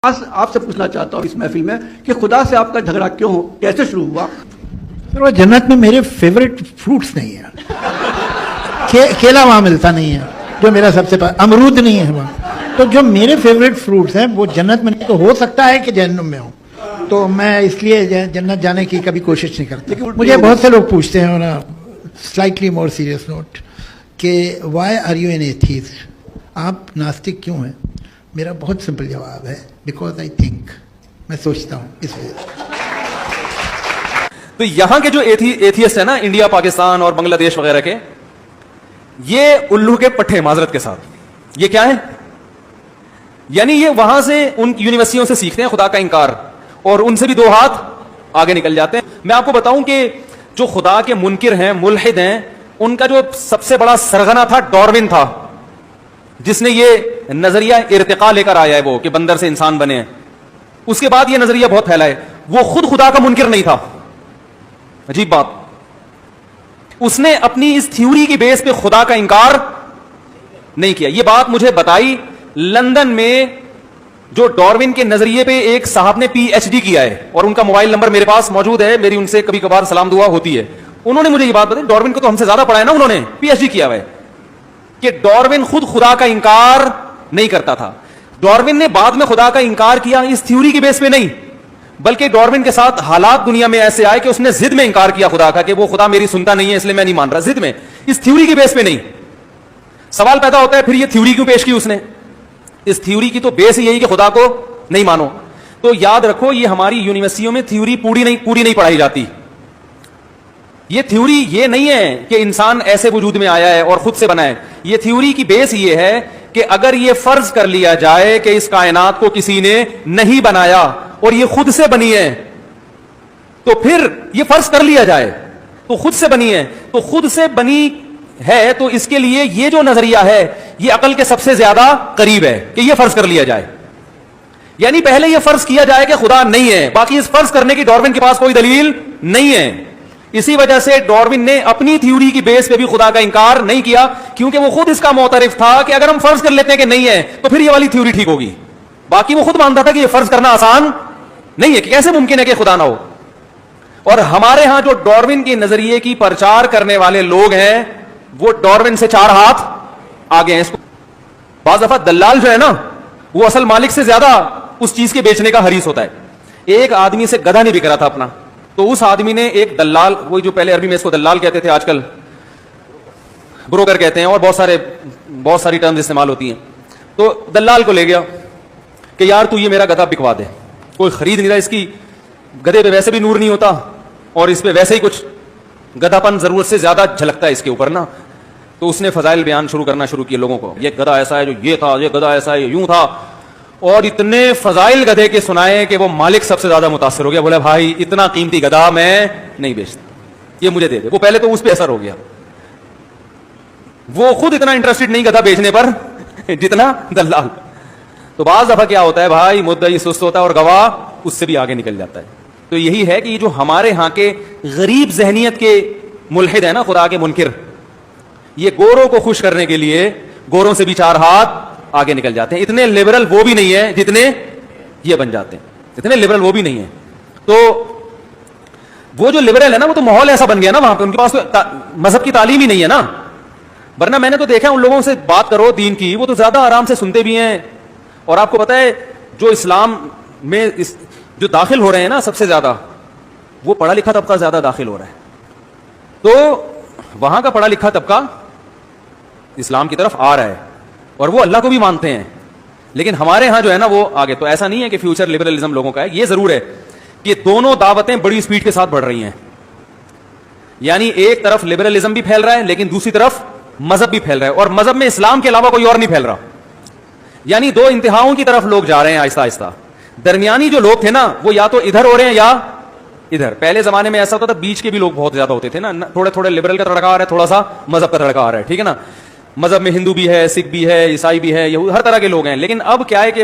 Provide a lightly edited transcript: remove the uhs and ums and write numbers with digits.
آپ سے پوچھنا چاہتا ہوں اس محفل میں کہ خدا سے آپ کا جھگڑا کیوں ہو, کیسے شروع ہوا؟ وہ جنت میں میرے فیوریٹ فروٹس نہیں ہیں. کیلا وہاں ملتا نہیں ہے جو میرا سب سے امرود نہیں ہے وہاں. تو جو میرے فیوریٹ فروٹس ہیں وہ جنت میں نہیں. تو ہو سکتا ہے کہ جہنم میں ہوں, تو میں اس لیے جنت جانے کی کبھی کوشش نہیں کرتا. مجھے بہت سے لوگ پوچھتے ہیں اور سلائٹلی مور سیریس نوٹ کہ why are you an atheist, آپ ناستک کیوں ہیں؟ میرا بہت سمپل جواب ہے, بیکاز آئی تھنک, میں سوچتا ہوں اس وجہ سے. تو یہاں کے جو ایتھیسٹ ہیں نا, انڈیا, پاکستان اور بنگلہ دیش وغیرہ کے, یہ الو کے پٹھے معذرت کے ساتھ, یہ کیا ہے؟ یعنی یہ وہاں سے ان یونیورسٹیوں سے سیکھتے ہیں خدا کا انکار, اور ان سے بھی دو ہاتھ آگے نکل جاتے ہیں. میں آپ کو بتاؤں کہ جو خدا کے منکر ہیں, ملحد ہیں, ان کا جو سب سے بڑا سرغنہ تھا ڈاروین تھا, جس نے یہ نظریہ ارتقاء لے کر آیا ہے, وہ کہ بندر سے انسان بنے ہیں. اس کے بعد یہ نظریہ بہت پھیلا ہے. وہ خود خدا کا منکر نہیں تھا. عجیب بات, اس نے اپنی اس تھیوری کی بیس پہ خدا کا انکار نہیں کیا. یہ بات مجھے بتائی لندن میں جو ڈاروین کے نظریے پہ ایک صاحب نے پی ایچ ڈی کیا ہے, اور ان کا موبائل نمبر میرے پاس موجود ہے, میری ان سے کبھی کبھار سلام دعا ہوتی ہے. انہوں نے مجھے یہ بات بتائی, ڈاروین کو تو ہم سے زیادہ پڑھا ہے نا, انہوں نے پی ایچ ڈی کیا ہوا ہے, کہ ڈاروین خود خدا کا انکار نہیں کرتا تھا. ڈاروین نے بعد میں خدا کا انکار کیا اس تھیوری کی بیس پہ نہیں, بلکہ ڈاروین کے ساتھ حالات دنیا میں ایسے آئے کہ اس نے ضد میں انکار کیا خدا کا, کہ وہ خدا میری سنتا نہیں ہے اس لیے میں نہیں مان رہا, ضد میں, اس تھیوری کی بیس پہ نہیں. سوال پیدا ہوتا ہے پھر یہ تھیوری کیوں پیش کی اس نے؟ اس تھیوری کی تو بیس یہی کہ خدا کو نہیں مانو. تو یاد رکھو, یہ ہماری یونیورسٹیوں میں تھیوری پوری نہیں پڑھائی جاتی. یہ تھیوری یہ نہیں ہے کہ انسان ایسے وجود میں آیا ہے اور خود سے بنا ہے. یہ تھیوری کی بیس یہ ہے کہ اگر یہ فرض کر لیا جائے کہ اس کائنات کو کسی نے نہیں بنایا اور یہ خود سے بنی ہے, تو پھر یہ فرض کر لیا جائے تو خود سے بنی ہے, تو خود سے بنی ہے, تو اس کے لیے یہ جو نظریہ ہے یہ عقل کے سب سے زیادہ قریب ہے کہ یہ فرض کر لیا جائے. یعنی پہلے یہ فرض کیا جائے کہ خدا نہیں ہے, باقی اس فرض کرنے کی ڈاروین کے پاس کوئی دلیل نہیں ہے. اسی وجہ سے ڈاروین نے اپنی تھیوری کی بیس پہ بھی خدا کا انکار نہیں کیا, کیونکہ وہ خود اس کا معترف تھا کہ اگر ہم فرض کر لیتے ہیں کہ نہیں ہے تو پھر یہ والی تھیوری ٹھیک ہوگی. باقی وہ خود مانتا تھا کہ یہ فرض کرنا آسان نہیں ہے, کہ کیسے ممکن ہے کہ خدا نہ ہو. اور ہمارے ہاں جو ڈاروین کے نظریے کی پرچار کرنے والے لوگ ہیں وہ ڈاروین سے 4 ہاتھ آگے ہیں. اس کو بعض دفعہ دلال جو ہے نا, وہ اصل مالک سے زیادہ اس چیز کے بیچنے کا حریص ہوتا ہے. ایک آدمی سے گدھا نہیں بک رہا تھا اپنا, تو اس آدمی نے ایک دلال, وہ جو پہلے عربی میں اس کو دلال کہتے تھے, آج کل بروکر کہتے ہیں, اور بہت ساری ٹرمز استعمال ہوتی ہیں. تو دلال کو لے گیا کہ یار تو یہ میرا گدھا بکوا دے. کوئی خرید نہیں رہا, اس کی گدھے پہ ویسے بھی نور نہیں ہوتا, اور اس پہ ویسے ہی کچھ گدھا پن ضرورت سے زیادہ جھلکتا ہے اس کے اوپر نا. تو اس نے فضائل بیان کرنا شروع کیے لوگوں کو, یہ گدھا ایسا ہے, جو یہ تھا, یہ گدھا ایسا ہے, یوں تھا, اور اتنے فضائل گدھے کے سنائے کہ وہ مالک سب سے زیادہ متاثر ہو گیا. بولا بھائی اتنا قیمتی گدھا میں نہیں بیچتا, یہ مجھے دے دے. وہ پہلے تو اس پہ اثر ہو گیا, وہ خود اتنا انٹرسٹڈ نہیں گدھا بیچنے پر جتنا دلال. تو بعض دفعہ کیا ہوتا ہے بھائی, مدعی سست ہوتا ہے اور گواہ اس سے بھی آگے نکل جاتا ہے. تو یہی ہے کہ یہ جو ہمارے ہاں کے غریب ذہنیت کے ملحد ہیں نا, خدا کے منکر, یہ گوروں کو خوش کرنے کے لیے گوروں سے بھی 4 ہاتھ آگے نکل جاتے ہیں. اتنے لبرل وہ بھی نہیں ہے جتنے یہ بن جاتے ہیں, اتنے لبرل وہ بھی نہیں ہے. تو وہ جو لبرل ہے نا, وہ تو ماحول ایسا بن گیا نا وہاں پہ, ان کے پاس تو مذہب کی تعلیم ہی نہیں ہے نا. ورنہ میں نے تو دیکھا ان لوگوں سے بات کرو دین کی, وہ تو زیادہ آرام سے سنتے بھی ہیں. اور آپ کو پتا ہے جو اسلام میں جو داخل ہو رہے ہیں نا, سب سے زیادہ وہ پڑھا لکھا طبقہ زیادہ داخل ہو رہا ہے. تو وہاں کا پڑھا لکھا طبقہ اسلام کی طرف آ رہا ہے, اور وہ اللہ کو بھی مانتے ہیں. لیکن ہمارے ہاں جو ہے نا وہ آگے. تو ایسا نہیں ہے کہ فیوچر لبرلزم لوگوں کا ہے, یہ ضرور ہے کہ دونوں دعوتیں بڑی سپیڈ کے ساتھ بڑھ رہی ہیں. یعنی ایک طرف لبرلزم بھی پھیل رہا ہے, لیکن دوسری طرف مذہب بھی پھیل رہا ہے, اور مذہب میں اسلام کے علاوہ کوئی اور نہیں پھیل رہا. یعنی 2 انتہاؤں کی طرف لوگ جا رہے ہیں آہستہ آہستہ. درمیانی جو لوگ تھے نا, وہ یا تو ادھر ہو رہے ہیں یا ادھر. پہلے زمانے میں ایسا ہوتا تھا, بیچ کے بھی لوگ بہت زیادہ ہوتے تھے نا, تھوڑے لبرل کا تڑکا آ رہا ہے, تھوڑا سا مذہب کا تڑکا آ رہا ہے, ٹھیک ہے نا. مذہب میں ہندو بھی ہے, سکھ بھی ہے, عیسائی بھی ہے, ہر طرح کے لوگ ہیں. لیکن اب کیا ہے کہ